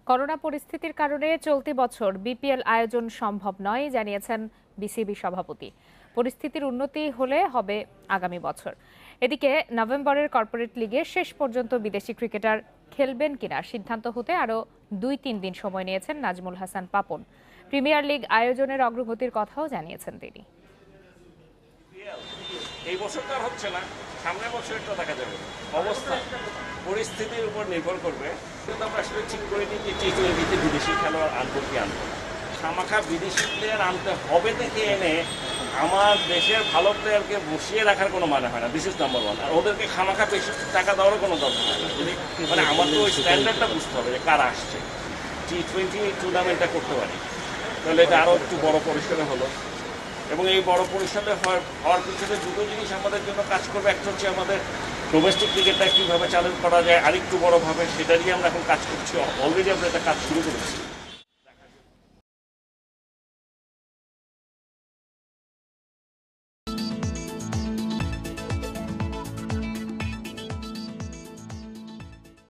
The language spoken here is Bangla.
করোনা পরিস্থিতির কারণে চলতি বছর বিপিএল আয়োজন সম্ভব নয় জানিয়েছেন বিসিবি সভাপতি। পরিস্থিতির উন্নতি হলে হবে আগামী বছর। এদিকে নভেম্বরের কর্পোরেট লিগে শেষ পর্যন্ত বিদেশি ক্রিকেটার খেলবেন কিনা সিদ্ধান্ত হতে আরও 2-3 দিন সময় নিয়েছেন নাজমুল হাসান পাপন। প্রিমিয়ার লিগ আয়োজনের অগ্রগতির কথাও জানিয়েছেন তিনি। এই বছরটা আর হচ্ছে না, সামনের বছরটা দেখা যাবে। অবস্থা পরিস্থিতির উপর নির্ভর করবে। কিন্তু আমরা আসলে ঠিক করে নিই যে টি-20-তে বিদেশি খেলোয়াড় আনবো কি আনবো। খামাখা বিদেশি প্লেয়ার আনতে হবে দেখে এনে আমার দেশের ভালো প্লেয়ারকে বসিয়ে রাখার কোনো মানে হয় না। This is number one. আর ওদেরকে খামাখা বেশি টাকা দেওয়ারও কোনো দরকার হয় না। যদি মানে আমার তো ওই স্ট্যান্ডার্ডটা বুঝতে হবে যে কারা আসছে। টি-20 টুর্নামেন্টটা করতে পারি, তাহলে এটা আরও একটু বড় পরিসরে হলো। এবং এই বড় পরিসরে হওয়ার পিছনে দুটো জিনিস আমাদের জন্য কাজ করবে। একটা হচ্ছে আমাদের ডোমেস্টিক ক্রিকেটটা কীভাবে চালু করা যায় আরেকটু বড়োভাবে, সেটা নিয়ে আমরা এখন কাজ করছি। অলরেডি আমরা একটা কাজ শুরু করেছি।